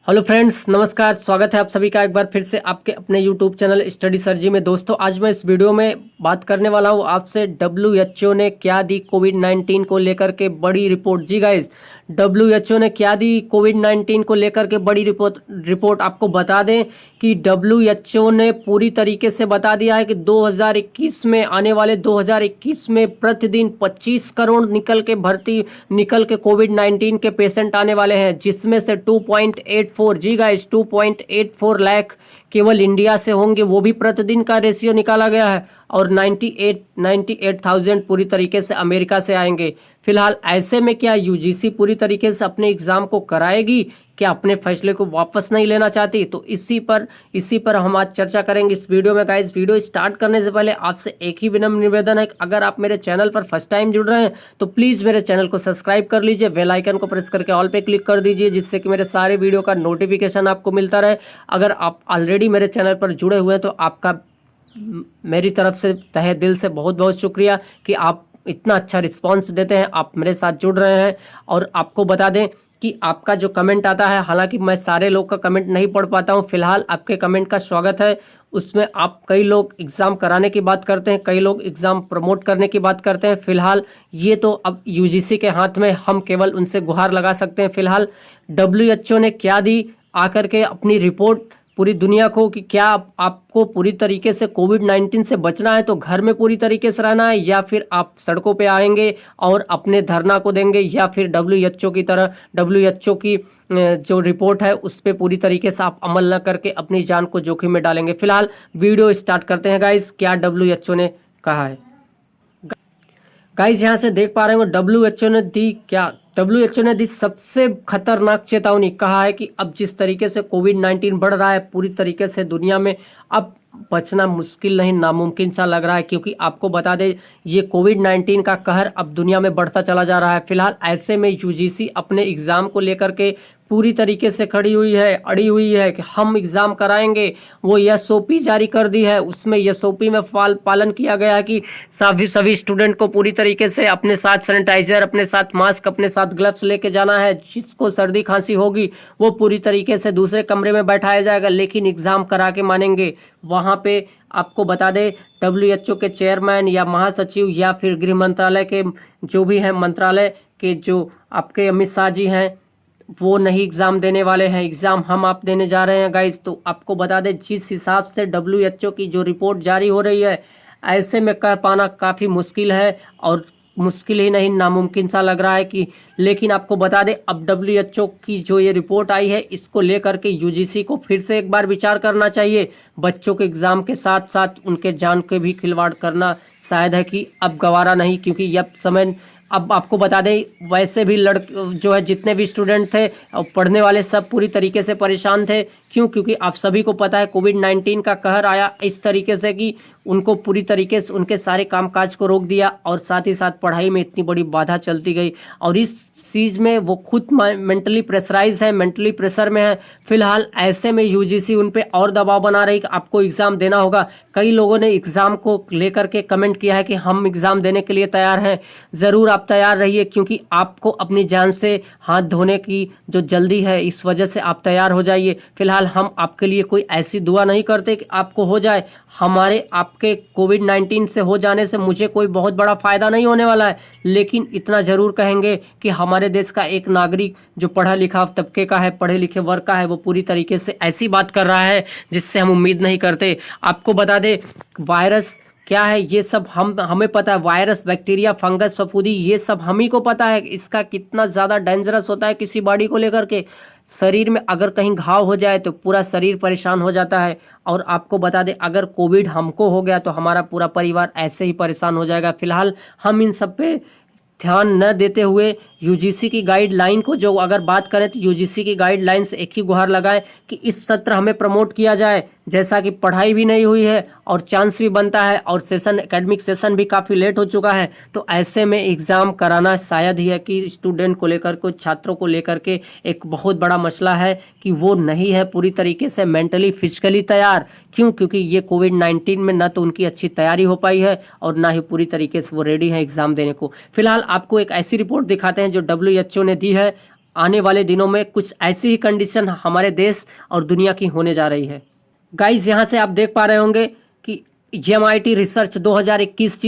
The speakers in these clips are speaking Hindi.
हेलो फ्रेंड्स, नमस्कार। स्वागत है आप सभी का एक बार फिर से आपके अपने यूट्यूब चैनल स्टडी सरजी में। दोस्तों, आज मैं इस वीडियो में बात करने वाला हूँ आपसे WHO ने क्या दी कोविड-19 को लेकर के बड़ी रिपोर्ट। जी गाइस, WHO ने क्या दी कोविड-19 को लेकर के बड़ी रिपोर्ट आपको बता दें कि WHO ने पूरी तरीके से बता दिया है कि 2021 में आने वाले 2021 में प्रतिदिन 25 करोड़ निकल के कोविड-19 के पेशेंट आने वाले हैं, जिसमें से 2.84 जी गाइस 2.84 लाख केवल इंडिया से होंगे। वो भी प्रतिदिन का रेशियो निकाला गया है। और 98,000 पूरी तरीके से अमेरिका से आएंगे। फिलहाल ऐसे में क्या यूजीसी पूरी तरीके से अपने एग्जाम को कराएगी? क्या अपने फैसले को वापस नहीं लेना चाहती? तो इसी पर हम आज चर्चा करेंगे इस वीडियो में। गाइस, वीडियो स्टार्ट करने से पहले आपसे एक ही विनम्र निवेदन है कि अगर आप मेरे चैनल पर फर्स्ट टाइम जुड़ रहे हैं तो प्लीज मेरे चैनल को सब्सक्राइब कर लीजिए, बेल आइकन को प्रेस करके ऑल पे क्लिक कर दीजिए, जिससे कि मेरे सारे वीडियो का नोटिफिकेशन आपको मिलता रहे। अगर आप ऑलरेडी मेरे चैनल पर जुड़े हुए हैं तो आपका मेरी तरफ से तहे दिल से बहुत बहुत शुक्रिया कि आप इतना अच्छा रिस्पांस देते हैं, आप मेरे साथ जुड़ रहे हैं। और आपको बता दें कि आपका जो कमेंट आता है, हालांकि मैं सारे लोग का कमेंट नहीं पढ़ पाता हूं, फिलहाल आपके कमेंट का स्वागत है। उसमें आप कई लोग एग्ज़ाम कराने की बात करते हैं, कई लोग एग्ज़ाम प्रमोट करने की बात करते हैं। फिलहाल ये तो अब यूजीसी के हाथ में, हम केवल उनसे गुहार लगा सकते हैं। फिलहाल WHO ने क्या दी आकर के अपनी रिपोर्ट पूरी दुनिया को कि क्या आपको पूरी तरीके से कोविड-19 से बचना है तो घर में पूरी तरीके से रहना है, या फिर आप सड़कों पे आएंगे और अपने धरना को देंगे, या फिर WHO की तरह WHO की जो रिपोर्ट है उस पर पूरी तरीके से आप अमल न करके अपनी जान को जोखिम में डालेंगे। फिलहाल वीडियो स्टार्ट करते हैं गाइस, क्या WHO ने कहा है। गाइस, यहाँ से देख पा रहे हो WHO ने दी क्या, WHO ने दी सबसे खतरनाक चेतावनी। कहा है कि अब जिस तरीके से कोविड-19 बढ़ रहा है पूरी तरीके से दुनिया में, अब बचना मुश्किल नहीं, नामुमकिन सा लग रहा है। क्योंकि आपको बता दें ये कोविड-19 का कहर अब दुनिया में बढ़ता चला जा रहा है। फिलहाल ऐसे में यूजीसी अपने एग्जाम को लेकर के पूरी तरीके से खड़ी हुई है, अड़ी हुई है कि हम एग्जाम कराएंगे। वो SOP जारी कर दी है, उसमें SOP में पालन किया गया है कि सभी स्टूडेंट को पूरी तरीके से अपने साथ सैनिटाइजर, अपने साथ मास्क, अपने साथ ग्लव्स लेके जाना है। जिसको सर्दी खांसी होगी वो पूरी तरीके से दूसरे कमरे में बैठाया जाएगा, लेकिन एग्जाम करा के मानेंगे। वहाँ पे आपको बता दें WHO के चेयरमैन या महासचिव या फिर गृह मंत्रालय के जो भी हैं, मंत्रालय के जो आपके अमित शाह जी हैं, वो नहीं एग्जाम देने वाले हैं। एग्जाम हम आप देने जा रहे हैं गाइस। तो आपको बता दें जिस हिसाब से WHO की जो रिपोर्ट जारी हो रही है, ऐसे में कह पाना काफ़ी मुश्किल है, और मुश्किल ही नहीं नामुमकिन सा लग रहा है कि। लेकिन आपको बता दें अब WHO की जो ये रिपोर्ट आई है, इसको लेकर के यूजीसी को फिर से एक बार विचार करना चाहिए। बच्चों के एग्जाम के साथ साथ उनके जान के भी खिलवाड़ करना शायद है कि अब गवारा नहीं। क्योंकि यह समय, अब आपको बता दें वैसे भी जो है जितने भी स्टूडेंट थे और पढ़ने वाले सब पूरी तरीके से परेशान थे। क्यों? क्योंकि आप सभी को पता है कोविड-19 का कहर आया इस तरीके से कि उनको पूरी तरीके से उनके सारे कामकाज को रोक दिया, और साथ ही साथ पढ़ाई में इतनी बड़ी बाधा चलती गई। और इस चीज़ में वो खुद मेंटली प्रेशराइज है, मेंटली प्रेशर में है। फिलहाल ऐसे में यूजीसी उन पे और दबाव बना रही कि आपको एग्ज़ाम देना होगा। कई लोगों ने एग्ज़ाम को लेकर के कमेंट किया है कि हम एग्ज़ाम देने के लिए तैयार हैं। ज़रूर आप तैयार रहिए, क्योंकि आपको अपनी जान से हाथ धोने की जो जल्दी है, इस वजह से आप तैयार हो जाइए। फिलहाल हम आपके लिए कोई ऐसी दुआ नहीं करते कि आपको हो जाए। हमारे आपके कोविड-19 से हो जाने से मुझे कोई बहुत बड़ा फायदा नहीं होने वाला है, लेकिन इतना जरूर कहेंगे कि हमारे देश का एक नागरिक जो पढ़ा लिखा तबके का है, पढ़े लिखे वर्ग का है, वो पूरी तरीके से ऐसी बात कर रहा है जिससे हम उम्मीद नहीं करते। आपको बता दें वायरस क्या है, ये सब हमें पता है। वायरस, बैक्टीरिया, फंगस, फफूंदी, ये सब हम ही को पता है इसका कितना ज़्यादा डेंजरस होता है किसी बॉडी को लेकर के। शरीर में अगर कहीं घाव हो जाए तो पूरा शरीर परेशान हो जाता है। और आपको बता दें अगर कोविड हमको हो गया तो हमारा पूरा परिवार ऐसे ही परेशान हो जाएगा। फिलहाल हम इन सब पे ध्यान न देते हुए यूजीसी की गाइडलाइन को, जो अगर बात करें तो यूजीसी की गाइडलाइन से एक ही गुहार लगाए कि इस सत्र हमें प्रमोट किया जाए। जैसा कि पढ़ाई भी नहीं हुई है और चांस भी बनता है, और एकेडमिक सेशन भी काफ़ी लेट हो चुका है, तो ऐसे में एग्ज़ाम कराना शायद ही है कि स्टूडेंट को लेकर के, छात्रों को लेकर के एक बहुत बड़ा मसला है कि वो नहीं है पूरी तरीके से मेंटली फिजिकली तैयार। क्यों? क्योंकि ये कोविड-19 में ना तो उनकी अच्छी तैयारी हो पाई है और ना ही पूरी तरीके से वो रेडी है एग्ज़ाम देने को। फिलहाल आपको एक ऐसी रिपोर्ट दिखाते हैं जो WHO ने दी है। आने वाले दिनों में कुछ ऐसी ही कंडीशन हमारे देश और दुनिया की होने जा रही है। गाइस यहाँ से आप देख पा रहे होंगे कि MIT रिसर्च 2021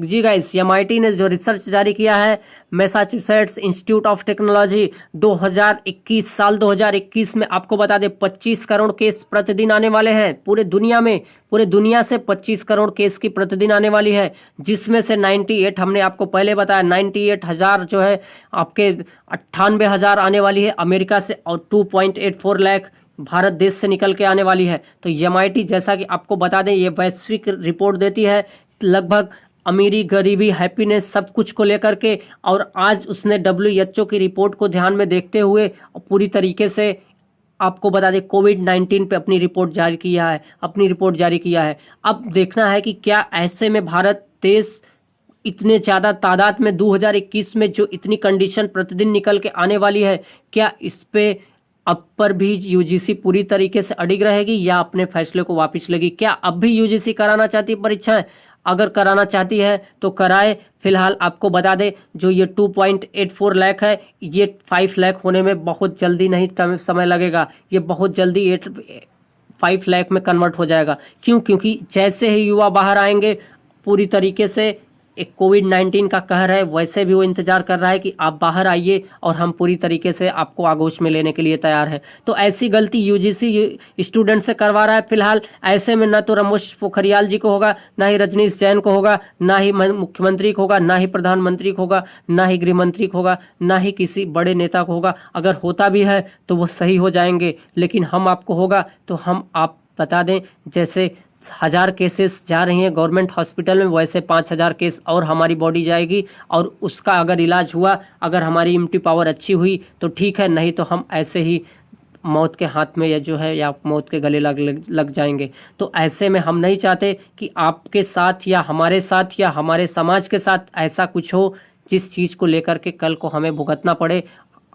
जी गाइस, MIT ने जो रिसर्च जारी किया है, मैसाचुसेट्स इंस्टीट्यूट ऑफ टेक्नोलॉजी 2021 साल 2021 में आपको बता दें 25 करोड़ केस प्रतिदिन आने वाले हैं पूरे दुनिया में। पूरे दुनिया से 25 करोड़ केस की प्रतिदिन आने वाली है, जिसमें से 98 हमने आपको पहले बताया 98,000 जो है आपके 98,000 आने वाली है अमेरिका से और 2.84 लाख भारत देश से निकल के आने वाली है। तो MIT जैसा कि आपको बता दें ये वैश्विक रिपोर्ट देती है लगभग अमीरी गरीबी हैप्पीनेस सब कुछ को लेकर के, और आज उसने WHO की रिपोर्ट को ध्यान में देखते हुए पूरी तरीके से आपको बता दें कोविड-19 पे अपनी रिपोर्ट जारी किया है। अब देखना है कि क्या ऐसे में भारत देश इतने ज़्यादा तादाद में 2021 में जो इतनी कंडीशन प्रतिदिन निकल के आने वाली है, क्या इस पे अब पर भी UGC पूरी तरीके से अडिग रहेगी या अपने फैसले को वापस लेगी? क्या अब भी UGC कराना चाहती है परीक्षाएं? अगर कराना चाहती है तो कराए। फिलहाल आपको बता दें जो ये 2.84 लाख है, ये 5 लाख होने में बहुत जल्दी नहीं समय लगेगा, ये बहुत जल्दी 5 लाख में कन्वर्ट हो जाएगा। क्यों? क्योंकि जैसे ही युवा बाहर आएंगे पूरी तरीके से एक कोविड-19 का कहर है, वैसे भी वो इंतजार कर रहा है कि आप बाहर आइए और हम पूरी तरीके से आपको आगोश में लेने के लिए तैयार है। तो ऐसी गलती UGC स्टूडेंट से करवा रहा है। फिलहाल ऐसे में ना तो रमेश पोखरियाल जी को होगा, ना ही रजनीश जैन को होगा, ना ही मुख्यमंत्री को होगा, ना ही प्रधानमंत्री को होगा, ना ही गृह मंत्री को होगा, ना ही किसी बड़े नेता को होगा। अगर होता भी है तो वो सही हो जाएंगे, लेकिन हम आपको होगा तो हम आप बता दें जैसे 1000 केसेस जा रही हैं गवर्नमेंट हॉस्पिटल में, वैसे 5000 केस और हमारी बॉडी जाएगी, और उसका अगर इलाज हुआ, अगर हमारी इम्यूनिटी पावर अच्छी हुई तो ठीक है, नहीं तो हम ऐसे ही मौत के हाथ में या मौत के गले लग जाएंगे। तो ऐसे में हम नहीं चाहते कि आपके साथ या हमारे समाज के साथ ऐसा कुछ हो जिस चीज़ को लेकर के कल को हमें भुगतना पड़े।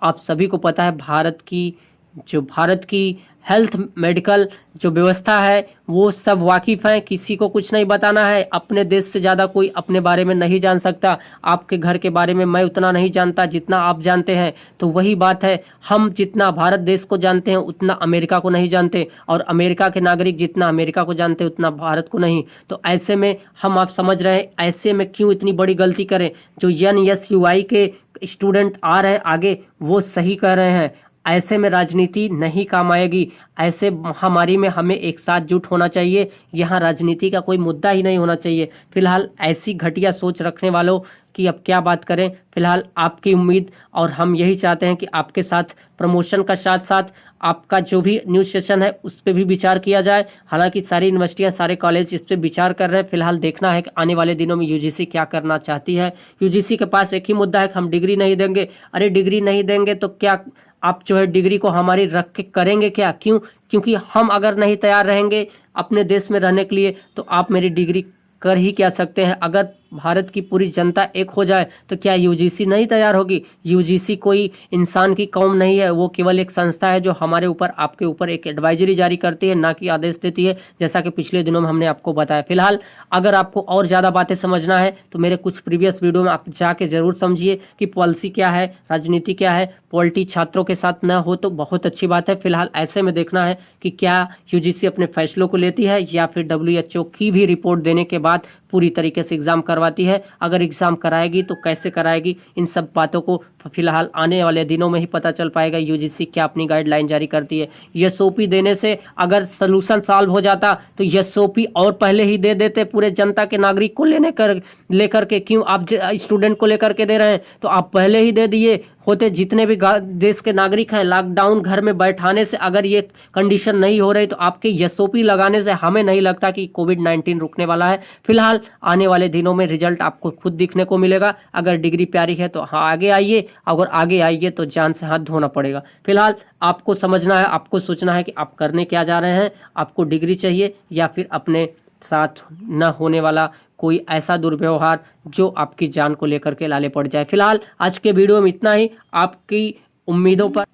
आप सभी को पता है भारत की हेल्थ मेडिकल जो व्यवस्था है वो सब वाकिफ़ हैं, किसी को कुछ नहीं बताना है। अपने देश से ज़्यादा कोई अपने बारे में नहीं जान सकता। आपके घर के बारे में मैं उतना नहीं जानता जितना आप जानते हैं। तो वही बात है, हम जितना भारत देश को जानते हैं उतना अमेरिका को नहीं जानते, और अमेरिका के नागरिक जितना अमेरिका को जानते हैं उतना भारत को नहीं। तो ऐसे में हम आप समझ रहे हैं ऐसे में क्यों इतनी बड़ी गलती करें। जो NSUI के स्टूडेंट आ रहे हैं आगे वो सही कह रहे हैं, ऐसे में राजनीति नहीं काम आएगी। ऐसे महामारी में हमें एक साथ जुट होना चाहिए, यहाँ राजनीति का कोई मुद्दा ही नहीं होना चाहिए। फिलहाल ऐसी घटिया सोच रखने वालों की अब क्या बात करें। फिलहाल आपकी उम्मीद और हम यही चाहते हैं कि आपके साथ प्रमोशन का साथ साथ आपका जो भी न्यूज़ सेशन है उस पर भी विचार किया जाए। हालांकि सारी यूनिवर्सिटियां सारे कॉलेज इस पर विचार कर रहे हैं। फिलहाल देखना है कि आने वाले दिनों में UGC क्या करना चाहती है। UGC के पास एक ही मुद्दा है कि हम डिग्री नहीं देंगे। अरे डिग्री नहीं देंगे तो क्या आप जो है डिग्री को हमारी रख के करेंगे क्या? क्यों? क्योंकि हम अगर नहीं तैयार रहेंगे अपने देश में रहने के लिए तो आप मेरी डिग्री कर ही क्या सकते हैं। अगर भारत की पूरी जनता एक हो जाए तो क्या UGC नहीं तैयार होगी? UGC कोई इंसान की कौम नहीं है, वो केवल एक संस्था है जो हमारे ऊपर आपके ऊपर एक एडवाइजरी जारी करती है, ना कि आदेश देती है, जैसा कि पिछले दिनों में हमने आपको बताया। फिलहाल अगर आपको और ज़्यादा बातें समझना है तो मेरे कुछ प्रीवियस वीडियो में आप जाके ज़रूर समझिए कि पॉलिसी क्या है, राजनीति क्या है। पॉलिटी छात्रों के साथ न हो तो बहुत अच्छी बात है। फिलहाल ऐसे में देखना है कि क्या UGC अपने फैसलों को लेती है या फिर WHO की भी रिपोर्ट देने के बाद पूरी तरीके से एग्ज़ाम करवाती है। अगर एग्ज़ाम कराएगी तो कैसे कराएगी, इन सब बातों को फिलहाल आने वाले दिनों में ही पता चल पाएगा। UGC क्या अपनी गाइडलाइन जारी करती है। SOP देने से अगर सलूशन सॉल्व हो जाता तो SOP और पहले ही दे देते पूरे जनता के नागरिक को लेकर के। क्यों आप स्टूडेंट को लेकर के दे रहे हैं? तो आप पहले ही दे दिए होते। जितने भी देश के नागरिक हैं लॉकडाउन घर में बैठाने से अगर ये कंडीशन नहीं हो रही तो आपके SOP लगाने से हमें नहीं लगता कि कोविड-19 रुकने वाला है। फिलहाल आने वाले दिनों में रिजल्ट आपको खुद दिखने को मिलेगा। अगर डिग्री प्यारी है तो हाँ आगे आइए, अगर आगे आइए तो जान से हाथ धोना पड़ेगा। फिलहाल आपको समझना है, आपको सोचना है कि आप करने क्या जा रहे हैं। आपको डिग्री चाहिए या फिर अपने साथ न होने वाला कोई ऐसा दुर्व्यवहार जो आपकी जान को लेकर के लाले पड़ जाए। फिलहाल आज के वीडियो में इतना ही, आपकी उम्मीदों पर।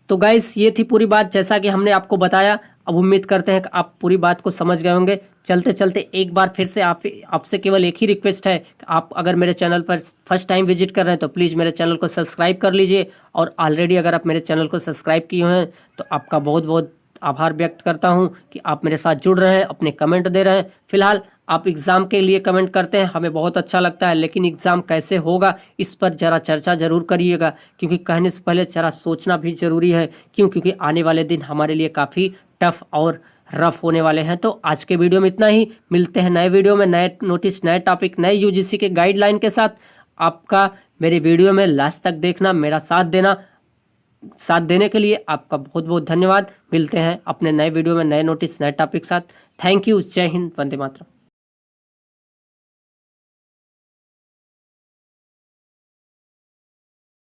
तो गाइस ये थी पूरी बात जैसा कि हमने आपको बताया, अब उम्मीद करते हैं कि आप पूरी बात को समझ गए होंगे। चलते चलते एक बार फिर से आपसे केवल एक ही रिक्वेस्ट है कि आप अगर मेरे चैनल पर फर्स्ट टाइम विजिट कर रहे हैं तो प्लीज़ मेरे चैनल को सब्सक्राइब कर लीजिए, और ऑलरेडी अगर आप मेरे चैनल को सब्सक्राइब किए हैं तो आपका बहुत बहुत आभार व्यक्त करता हूं कि आप मेरे साथ जुड़ रहे हैं, अपने कमेंट दे रहे हैं। फिलहाल आप एग्ज़ाम के लिए कमेंट करते हैं, हमें बहुत अच्छा लगता है, लेकिन एग्ज़ाम कैसे होगा इस पर ज़रा चर्चा ज़रूर करिएगा, क्योंकि कहने से पहले ज़रा सोचना भी ज़रूरी है। क्योंकि आने वाले दिन हमारे लिए काफ़ी टफ और रफ होने वाले हैं। तो आज के वीडियो में इतना ही, मिलते हैं नए वीडियो में, नए नोटिस, नए टॉपिक, नए यूजीसी के गाइडलाइन के साथ। आपका मेरे वीडियो में लास्ट तक देखना, मेरा साथ देने के लिए आपका बहुत बहुत धन्यवाद। मिलते हैं अपने नए वीडियो में, नए नोटिस, नए टॉपिक साथ। Thank you. जय हिंद, वंदे मातरम।